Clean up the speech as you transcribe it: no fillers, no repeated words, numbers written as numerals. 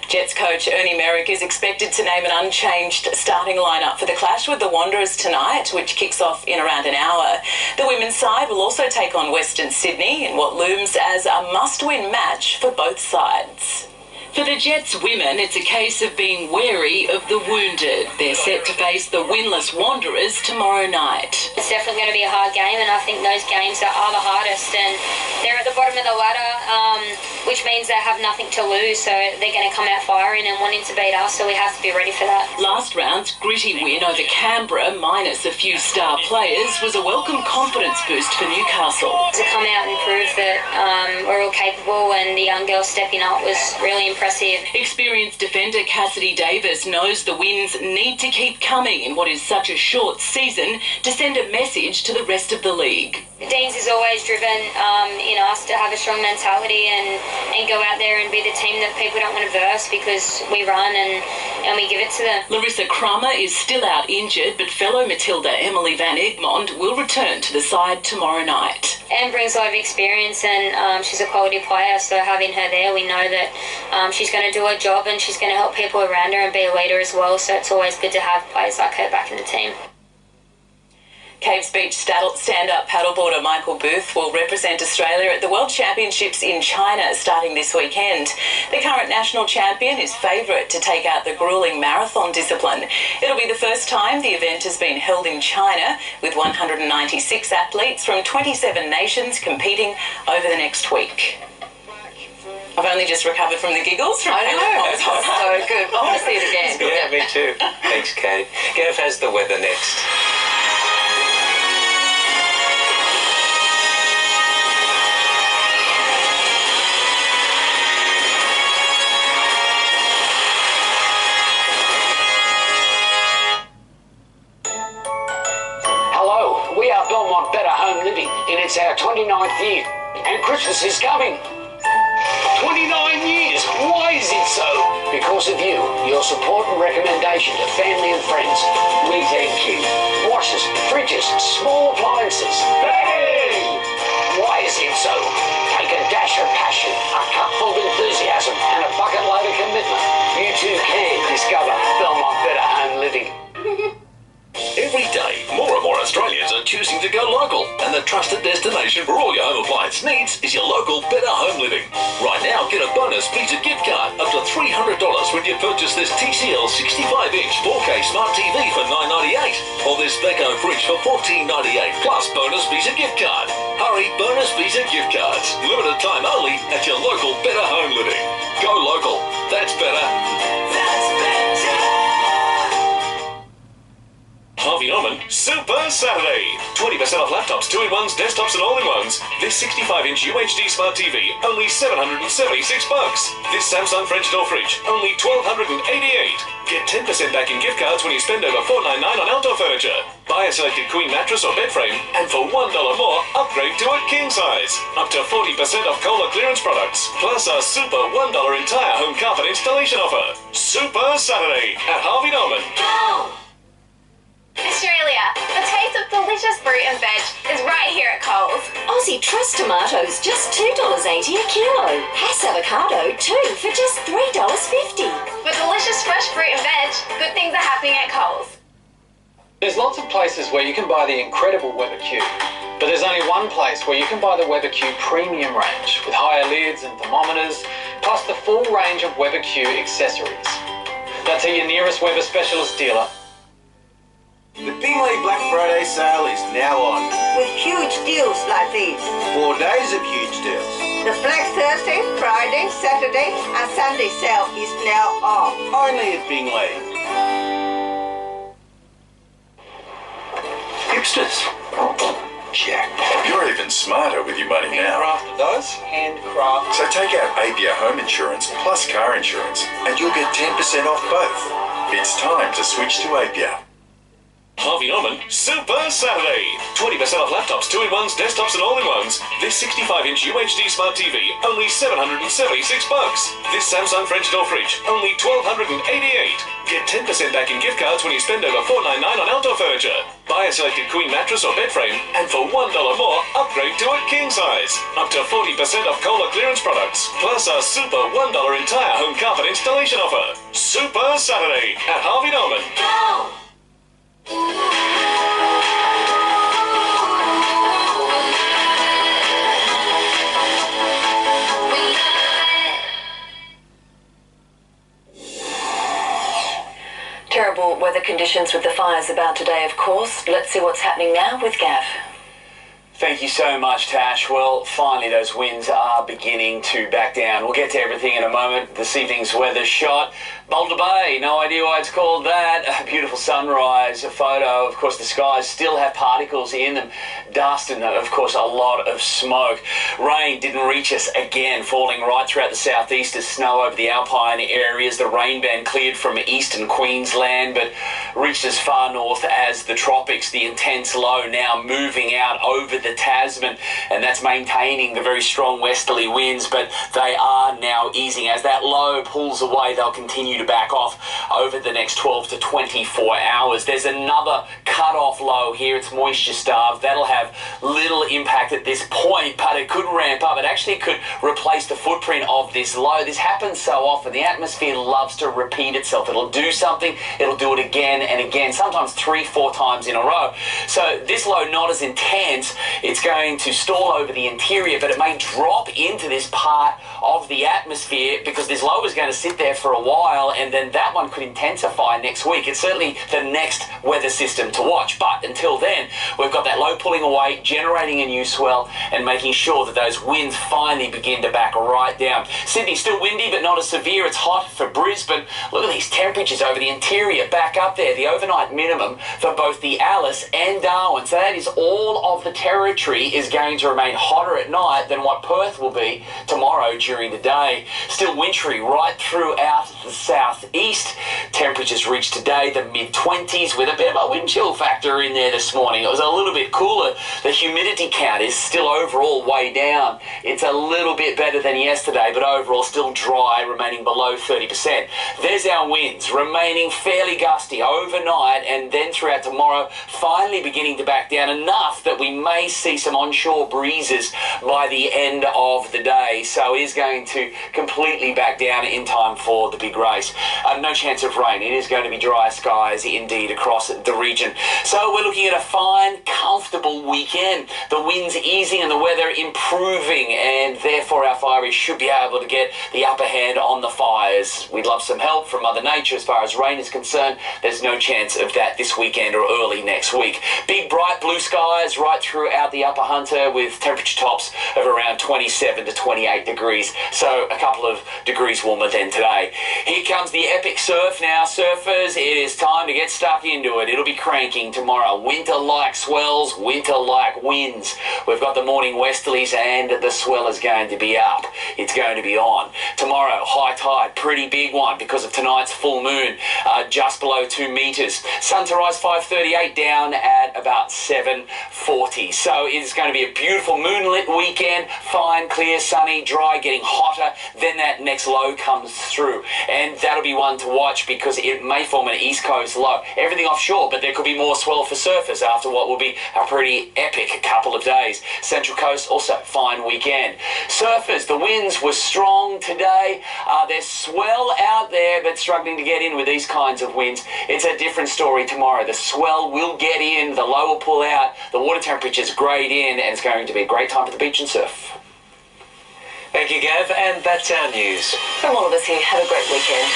Jets coach Ernie Merrick is expected to name an unchanged starting lineup for the clash with the Wanderers tonight, which kicks off in around an hour. The women's side will also take on Western Sydney in what looms as a must-win match for both sides. For the Jets women, it's a case of being wary of the wounded. They're set to face the winless Wanderers tomorrow night. It's definitely going to be a hard game, and I think those games are the hardest. And they're at the bottom of the ladder, which means they have nothing to lose, so they're going to come out firing and wanting to beat us, so we have to be ready for that. Last round's gritty win over Canberra, minus a few star players, was a welcome confidence boost for Newcastle. To come out and prove that we're all capable and the young girls stepping up was really impressive. Experienced defender Cassidy Davis knows the wins need to keep coming in what is such a short season to send a message to the rest of the league. Deans is always driven us to have a strong mentality and go out there and be the team that people don't want to verse, because we run and we give it to them. Larissa Crummer is still out injured, but fellow Matilda Emily Van Egmond will return to the side tomorrow night. Anne brings a lot of experience and she's a quality player, so having her there, we know that she's going to do her job and she's going to help people around her and be a leader as well, so it's always good to have players like her back in the team. Caves Beach stand-up paddleboarder Michael Booth will represent Australia at the World Championships in China starting this weekend. The current national champion is favourite to take out the gruelling marathon discipline. It'll be the first time the event has been held in China, with 196 athletes from 27 nations competing over the next week. I've only just recovered from the giggles. I know. It's so good. I want to see it again. Yeah, me too. Thanks, Kate. Gav has the weather next. We are Belmont Better Home Living, and it's our 29th year, and Christmas is coming. 29 years! Why is it so? Because of you, your support and recommendation to family and friends. We thank you. Washers, fridges, small appliances. Bang! Why is it so? Take a dash of passion, a cupful of enthusiasm, and a bucket load of commitment. You too can discover Belmont Better Home Living. Every day, more and more Australians are choosing to go local, and the trusted destination for all your home appliance needs is your local Better Home Living. Right now, get a bonus Visa gift card up to $300 when you purchase this TCL 65-inch 4K Smart TV for $9.98, or this Beko fridge for $14.98, plus bonus Visa gift card. Hurry, bonus Visa gift cards. Limited time only at your local Better Home Living. Go local. That's better. That's better. Harvey Norman Super Saturday. 20% off laptops, 2-in-1s, desktops and all-in-ones. This 65-inch UHD Smart TV, only $776. This Samsung French door fridge, only $1,288. Get 10% back in gift cards when you spend over $499 on outdoor furniture. Buy a selected queen mattress or bed frame, and for $1 more, upgrade to a king size. Up to 40% off Kohler clearance products, plus a super $1 entire home carpet installation offer. Super Saturday at Harvey Norman. Go! Australia, the taste of delicious fruit and veg is right here at Coles. Aussie Trust tomatoes, just $2.80 a kilo. Hass avocado, 2 for just $3.50. With delicious fresh fruit and veg, good things are happening at Coles. There's lots of places where you can buy the incredible Weber Q, but there's only one place where you can buy the Weber Q premium range with higher lids and thermometers, plus the full range of Weber Q accessories. That's at your nearest Weber specialist dealer. The Bingley Black Friday sale is now on. With huge deals like these. 4 days of huge deals. The Black Thursday, Friday, Saturday and Sunday sale is now on. Only at Bingley. Hipsters. Jack, you're even smarter with your money now. Handcrafted those? Handcraft. So take out APIA home insurance plus car insurance, and you'll get 10% off both. It's time to switch to APIA. Harvey Norman Super Saturday. 20% off laptops, 2-in-1s, desktops and all-in-ones. This 65-inch UHD Smart TV, only $776. This Samsung French door fridge, only $1,288. Get 10% back in gift cards when you spend over $499 on outdoor furniture. Buy a selected queen mattress or bed frame, and for $1 more, upgrade to a king size. Up to 40% off Kohler clearance products, plus our super $1 entire home carpet installation offer. Super Saturday at Harvey Norman. Go! Terrible weather conditions with the fires about today, of course. Let's see what's happening now with Gav. Thank you so much, Tash. Well, finally those winds are beginning to back down. We'll get to everything in a moment. This evening's weather shot. Boulder Bay, no idea why it's called that. A beautiful sunrise, a photo. Of course, the skies still have particles in them. Dust and, of course, a lot of smoke. Rain didn't reach us again, falling right throughout the southeast as snow over the alpine areas. The rain band cleared from eastern Queensland, but reached as far north as the tropics. The intense low now moving out over the Tasman, and that's maintaining the very strong westerly winds, but they are now easing. As that low pulls away, they'll continue to back off over the next 12 to 24 hours. There's another cut-off low here. It's moisture starved. That'll have little impact at this point, but it could ramp up. It actually could replace the footprint of this low. This happens so often. The atmosphere loves to repeat itself. It'll do something, it'll do it again and again, sometimes 3-4 times in a row. So this low, not as intense. It's going to stall over the interior, but it may drop into this part of the atmosphere because this low is going to sit there for a while, and then that one could intensify next week. It's certainly the next weather system to watch, but until then, we've got that low pulling away, generating a new swell, and making sure that those winds finally begin to back right down. Sydney still windy, but not as severe. It's hot for Brisbane. Look at these temperatures over the interior, back up there. The overnight minimum for both the Alice and Darwin. So that is all of the territory is going to remain hotter at night than what Perth will be tomorrow during the day. Still wintry right throughout the southeast. Temperatures reached today the mid-20s with a bit of a wind chill factor in there this morning. It was a little bit cooler. The humidity count is still overall way down. It's a little bit better than yesterday, but overall still dry, remaining below 30%. There's our winds remaining fairly gusty overnight, and then throughout tomorrow finally beginning to back down enough that we may see some onshore breezes by the end of the day. So it is going to completely back down in time for the big race. No chance of rain. It is going to be dry skies indeed across the region. So we're looking at a fine, comfortable weekend. The winds easing and the weather improving, and therefore our fireys should be able to get the upper hand on the fires. We'd love some help from Mother Nature as far as rain is concerned. There's no chance of that this weekend or early next week. Big bright blue skies right throughout the Upper Hunter with temperature tops of around 27 to 28 degrees. So a couple of degrees warmer than today. Here comes the epic surf now. Surfers, it is time to get stuck into it. It'll be cranking tomorrow. Winter-like swells, winter-like winds. We've got the morning westerlies and the swell is going to be up. It's going to be on. Tomorrow, high tide, pretty big one because of tonight's full moon, just below 2 metres. Sun to rise 5:38, down at about 7:40. So it's going to be a beautiful moonlit weekend, fine, clear, sunny, dry, getting hotter. Then that next low comes through, and that'll be one to watch because it may form an east coast low. Everything offshore, but there could be more swell for surfers after what will be a pretty epic couple of days. Central coast, also fine weekend. Surfers, the winds were strong today. There's swell out there, but struggling to get in with these kinds of winds. It's a different story tomorrow. The swell will get in, the low will pull out, the water temperatures grade in, and it's going to be a great time for the beach and surf. Thank you, Gav, and that's our news. From all of us here, have a great weekend.